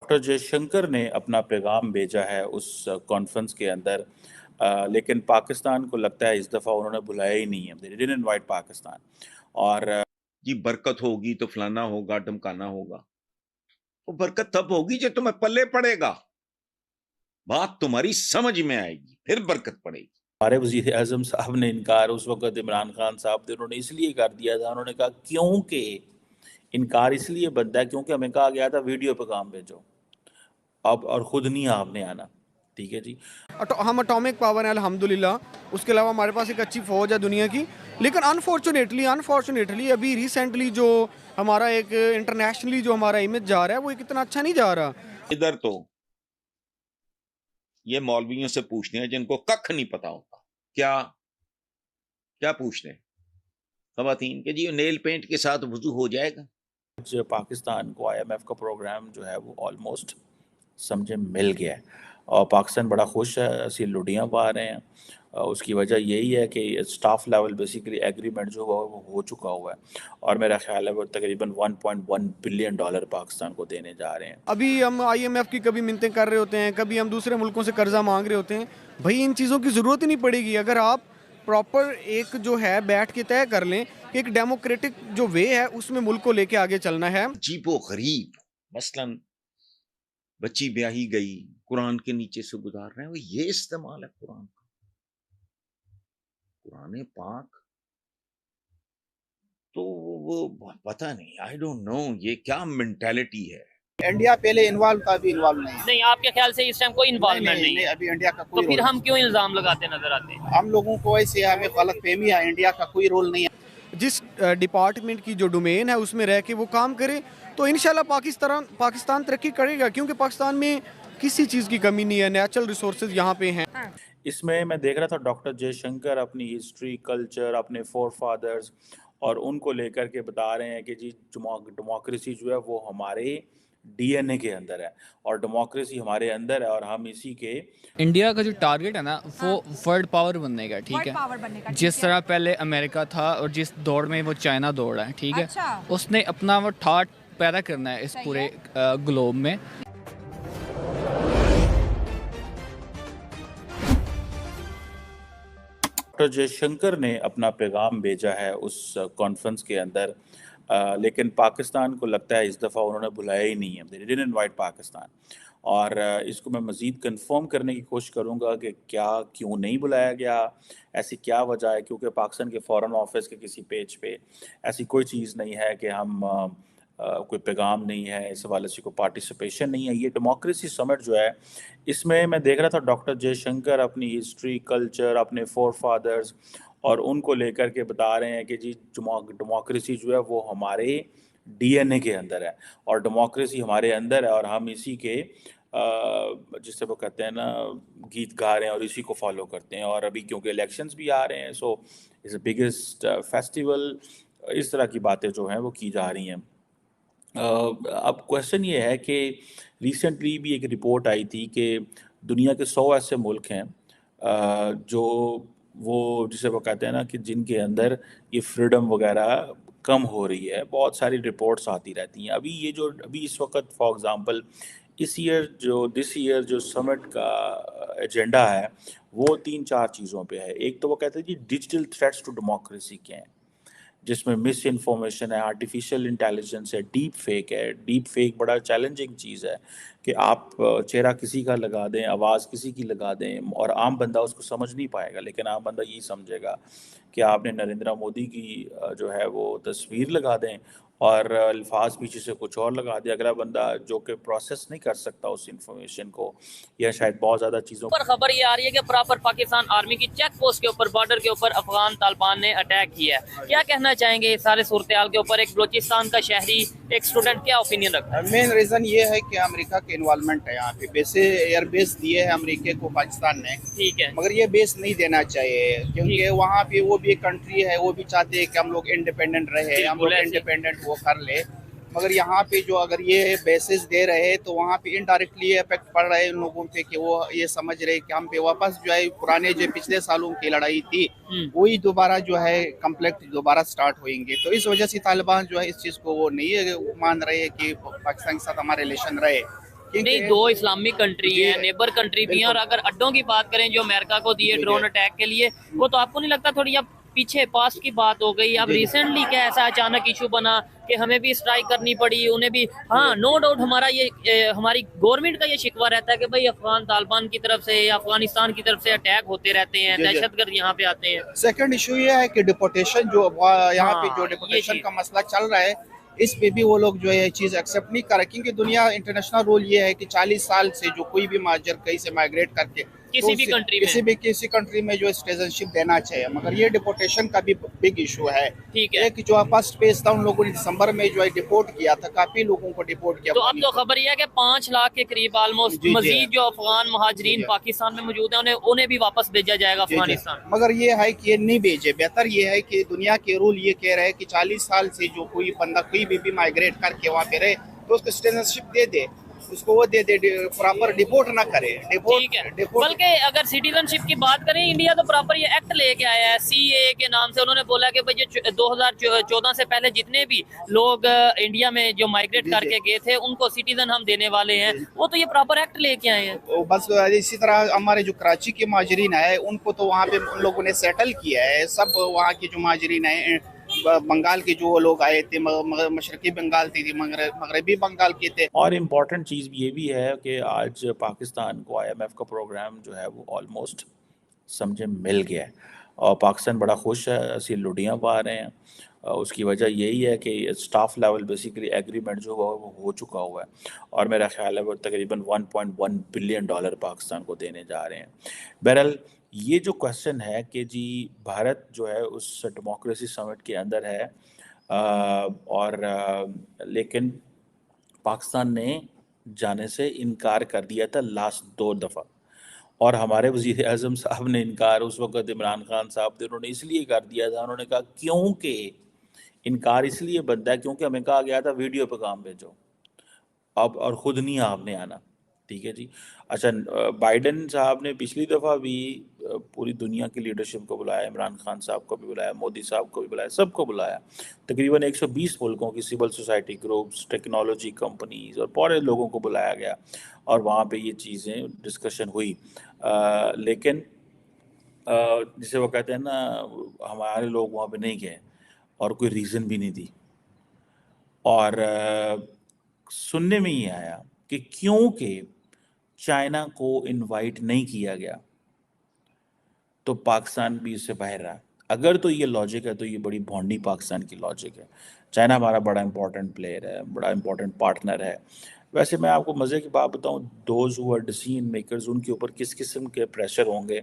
Doctor Jaishankar ने अपना पैगाम भेजा है उस कॉन्फ्रेंस के अंदर, लेकिन पाकिस्तान को लगता है इस दफ़ा उन्होंने बुलाया ही नहीं है। They didn't invite Pakistan. और जी बरकत होगी तो फलाना होगा, ढमकाना होगा। वो बरकत तब होगी जो तुम्हें पल्ले पड़ेगा, बात तुम्हारी समझ में आएगी, फिर बरकत पड़ेगी। हमारे वज़ीर आज़म साहब ने इनकार उस वक़्त इमरान खान साहब थे, उन्होंने इसलिए कर दिया था, उन्होंने कहा क्योंकि इनकार इसलिए बनता है क्योंकि हमें कहा गया था वीडियो पैगाम भेजो, अब और ख़ुद नहीं आपने आना। ठीक है जी। हम एटॉमिक पावर हैं अल्हम्दुलिल्लाह, उसके अलावा हमारे पास एक अच्छी फ़ौज है दुनिया की। लेकिन अनफॉर्चुनेटली अभी रिसेंटली जो हमारा एक इंटरनेशनली जो हमारा इमेज जा रहा है वो एक इतना अच्छा नहीं जा रहा। इधर तो ये मौलवियों से पूछते हैं जिनको कख नहीं पता होता। क्या क्या पूछते हैं खवातीन के जी नेल पेंट के साथ वुजू हो जाएगा। आज पाकिस्तान को आईएमएफ का प्रोग्राम जो है वो ऑलमोस्ट समझे मिल गया है और पाकिस्तान बड़ा खुश है, असली लुटियाँ पा रहे हैं। उसकी वजह यही है कि स्टाफ लेवल बेसिकली एग्रीमेंट जो हुआ वो हो चुका हुआ है और मेरा ख्याल है वो तकरीबन $1.1 बिलियन पाकिस्तान को देने जा रहे हैं। अभी हम आईएमएफ की कभी मिन्नतें कर रहे होते हैं, कभी हम दूसरे मुल्कों से कर्जा मांग रहे होते हैं। भाई इन चीज़ों की ज़रूरत ही नहीं पड़ेगी अगर आप प्रॉपर एक जो है बैठ के तय कर लें कि एक डेमोक्रेटिक जो वे है उसमें मुल्क को लेके आगे चलना है। अजीबो गरीब मसलन बच्ची ब्याही गई, कुरान के नीचे से गुजार रहे हैं, वो ये इस्तेमाल है कुरान का। कुरान पाक तो वो पता नहीं, आई डोंट नो ये क्या मेंटालिटी है। इंडिया पहले इन्वॉल्व था, अभी इन्वॉल्व नहीं है। नहीं, आपके ख्याल से इस टाइम कोई इन्वॉल्वमेंट नहीं है? अभी इंडिया का कोई तो फिर हम क्यों इल्जाम लगाते नजर आते हैं? हम लोगों को ऐसे हमें गलतफहमी है, इंडिया का कोई रोल नहीं है। जिस डिपार्टमेंट की जो डोमेन है उसमें रह के वो काम करे तो इंशाल्लाह पाकिस्तान तरक्की करेगा, क्योंकि पाकिस्तान में किसी चीज़ की कमी नहीं है, नेचुरल रिसोर्सेज यहाँ पे हैं। इसमें मैं देख रहा था डॉक्टर जयशंकर अपनी हिस्ट्री, कल्चर, अपने फोर फादर्स और उनको लेकर के बता रहे हैं कि जी डेमोक्रेसी जो है वो हमारे डीएनए के अंदर है और डेमोक्रेसी हमारे अंदर है और हम इसी के इंडिया का जो टारगेट है ना वो वर्ल्ड पावर बनने का, ठीक है। जिस तरह पहले अमेरिका था और जिस दौड़ में वो चाइना दौड़ है, ठीक है। उसने अपना वो ठाट पैदा करना है इस पूरे ग्लोब में। डॉक्टर जयशंकर ने अपना पैगाम भेजा है उस कॉन्फ्रेंस के अंदर, लेकिन पाकिस्तान को लगता है इस दफ़ा उन्होंने बुलाया ही नहीं है। They didn't invite Pakistan. और इसको मैं मज़ीद कंफर्म करने की कोशिश करूँगा कि क्या क्यों नहीं बुलाया गया, ऐसी क्या वजह है, क्योंकि पाकिस्तान के फ़ॉरेन ऑफिस के किसी पेज पे ऐसी कोई चीज़ नहीं है कि हम कोई पैगाम नहीं है, इस हवाले से कोई पार्टिसिपेशन नहीं है। ये डेमोक्रेसी समिट जो है इसमें मैं देख रहा था डॉक्टर जयशंकर अपनी हिस्ट्री, कल्चर, अपने फोर फादर्स और उनको लेकर के बता रहे हैं कि जी डेमोक्रेसी जो है वो हमारे डीएनए के अंदर है और डेमोक्रेसी हमारे अंदर है और हम इसी के जिससे वो कहते हैं ना गीत गा रहे हैं और इसी को फॉलो करते हैं। और अभी क्योंकि इलेक्शंस भी आ रहे हैं, सो इज़ बिगेस्ट फेस्टिवल, इस तरह की बातें जो हैं वो की जा रही हैं। अब क्वेश्चन ये है कि रिसेंटली भी एक रिपोर्ट आई थी कि दुनिया के 100 ऐसे मुल्क हैं जो वो जिसे वो कहते हैं ना कि जिनके अंदर ये फ्रीडम वगैरह कम हो रही है। बहुत सारी रिपोर्ट्स आती रहती हैं। अभी इस वक्त फॉर एग्ज़ाम्पल दिस ईयर जो समिट का एजेंडा है वो 3-4 चीज़ों पे है। एक तो वो कहते हैं जी डिजिटल थ्रेट्स टू डेमोक्रेसी क्या हैं, जिसमें मिस इन्फॉर्मेशन है, आर्टिफिशियल इंटेलिजेंस है, डीप फेक है। डीप फेक बड़ा चैलेंजिंग चीज़ है कि आप चेहरा किसी का लगा दें, आवाज़ किसी की लगा दें और आम बंदा उसको समझ नहीं पाएगा, लेकिन आम बंदा यही समझेगा कि आपने नरेंद्र मोदी की जो है वो तस्वीर लगा दें और अल्फाज पीछे से कुछ और लगा दें। अगला बंदा जो कि प्रोसेस नहीं कर सकता उस इंफॉर्मेशन को या शायद बहुत ज़्यादा चीज़ों पर खबर ये आ रही है कि प्रॉपर पाकिस्तान आर्मी की चेक पोस्ट के ऊपर, बॉर्डर के ऊपर अफगान तालिबान ने अटैक किया है। क्या कहना चाहेंगे इस सारे सूरत हाल के ऊपर? एक बलोचिस्तान का शहरी, एक स्टूडेंट, क्या ओपिनियन रखता है? मेन रीजन ये है कि अमेरिका के इन्वॉल्वमेंट है यहाँ पे। बेसे एयर बेस दिए है अमेरिका को पाकिस्तान ने, ठीक है, मगर ये बेस नहीं देना चाहिए क्योंकि वहाँ पे वो भी कंट्री है, वो भी चाहते हैं कि हम लोग इंडिपेंडेंट रहे, हम लोग इंडिपेंडेंट वो कर ले। मगर यहाँ पे जो अगर ये बेसिस दे रहे हैं तो वहाँ पे इनडायरेक्टली इफेक्ट पड़ रहा है उन लोगों पे कि वो ये समझ रहे कि हम पे वापस जो है पुराने जो पिछले सालों की लड़ाई थी वही दोबारा जो है कॉन्फ्लिक्ट दोबारा स्टार्ट होंगे। तो इस वजह से तालिबान जो है इस चीज़ को वो नहीं मान रहे कि पाकिस्तान के साथ हमारे रिलेशन रहे, नहीं, दो इस्लामिक कंट्री है, नेबर कंट्री भी है, और अगर अड्डों की बात करें जो अमेरिका को दिए ड्रोन अटैक के लिए, वो तो आपको नहीं लगता थोड़ी अब पीछे पास्ट की बात हो गई? अब रिसेंटली क्या ऐसा अचानक इशू बना कि हमें भी स्ट्राइक करनी पड़ी, उन्हें भी? हाँ, नो डाउट हमारा ये हमारी गवर्नमेंट का ये शिकवा रहता है कि भाई अफगान तालिबान की तरफ से या अफगानिस्तान की तरफ से अटैक होते रहते हैं, दहशतगर्द यहाँ पे आते हैं। सेकंड इशू ये है कि डिपोर्टेशन जो यहाँ पे जो डिपोर्टेशन का मसला चल रहा है, इस पे भी वो लोग जो है चीज एक्सेप्ट नहीं कर रहे, क्योंकि दुनिया इंटरनेशनल रूल ये है कि 40 साल से जो कोई भी महाजर कहीं से माइग्रेट करके किसी भी कंट्री में जो सिटीजनशिप देना चाहिए, मगर ये डिपोर्टेशन का भी बिग इशू है। ठीक है, एक जो फर्स्ट पेज था, उन लोगों ने दिसंबर में जो है डिपोर्ट किया था, काफी लोगों को डिपोर्ट किया। तो अब तो खबर यह है कि 5 लाख के करीब ऑलमोस्ट मजीद जो अफगान महाजरीन पाकिस्तान में मौजूद है उन्हें भी वापस भेजा जाएगा अफगानिस्तान। मगर ये है कि ये नहीं भेजे, बेहतर ये है कि दुनिया के रूल ये कह रहे हैं कि 40 साल से जो कोई बंदा कोई भी माइग्रेट करके वहाँ पे रहे तो उसको सिटीजनशिप दे दे, उसको वो दे दे, प्रॉपर डिपोर्ट ना करे। ठीक है, बल्कि अगर सिटीजनशिप की बात करें, इंडिया तो प्रॉपर ये एक्ट लेके आया है सीए के नाम से। उन्होंने बोला कि भाई ये 2014 से पहले जितने भी लोग इंडिया में जो माइग्रेट करके गए थे उनको सिटीजन हम देने वाले हैं, वो तो ये प्रॉपर एक्ट लेके आए हैं। बस इसी तरह हमारे जो कराची के महाजरीन है उनको तो वहाँ पे उन लोगों ने सेटल किया है। सब वहाँ के जो महाजरीन है, बंगाल के जो लोग आए थे, मशरकी बंगाल थे, मगरबी बंगाल के थे। और इम्पॉर्टेंट चीज़ ये भी है कि आज पाकिस्तान को IMF का प्रोग्राम जो है वो ऑलमोस्ट समझे मिल गया है और पाकिस्तान बड़ा खुश है, असली लुटियाँ पा रहे हैं। उसकी वजह यही है कि स्टाफ लेवल बेसिकली एग्रीमेंट जो हुआ वो हो चुका हुआ है और मेरा ख्याल है वो तकरीबन $1.1 बिलियन पाकिस्तान को देने जा रहे हैं। बहरहाल ये जो क्वेश्चन है कि जी भारत जो है उस डेमोक्रेसी समिट के अंदर है लेकिन पाकिस्तान ने जाने से इनकार कर दिया था लास्ट 2 दफ़ा, और हमारे वज़ीर आज़म साहब ने इनकार उस वक़्त इमरान खान साहब थे, उन्होंने इसलिए कर दिया था, उन्होंने कहा क्योंकि इनकार इसलिए बनता है क्योंकि हमें कहा गया था वीडियो पे काम भेजो, अब और ख़ुद नहीं आपने आना। ठीक है जी। अच्छा, बाइडन साहब ने पिछली दफ़ा भी पूरी दुनिया की लीडरशिप को बुलाया, इमरान खान साहब को भी बुलाया, मोदी साहब को भी बुलाया, सबको बुलाया। तकरीबन 120 मुल्कों की civil society groups, technology companies और पूरे लोगों को बुलाया गया और वहाँ पे ये चीज़ें डिस्कशन हुई। लेकिन जिसे वो कहते हैं ना, हमारे लोग वहाँ पे नहीं गए और कोई रीज़न भी नहीं दी, और सुनने में ये आया कि क्योंकि चाइना को इनवाइट नहीं किया गया तो पाकिस्तान भी इससे बाहर रहा। अगर तो ये लॉजिक है तो ये बड़ी भोंडी पाकिस्तान की लॉजिक है। चाइना हमारा बड़ा इंपॉर्टेंट प्लेयर है, बड़ा इंपॉर्टेंट पार्टनर है। वैसे मैं आपको मज़े की बात बताऊं, those who are decision makers, उनके ऊपर किस किस्म के प्रेशर होंगे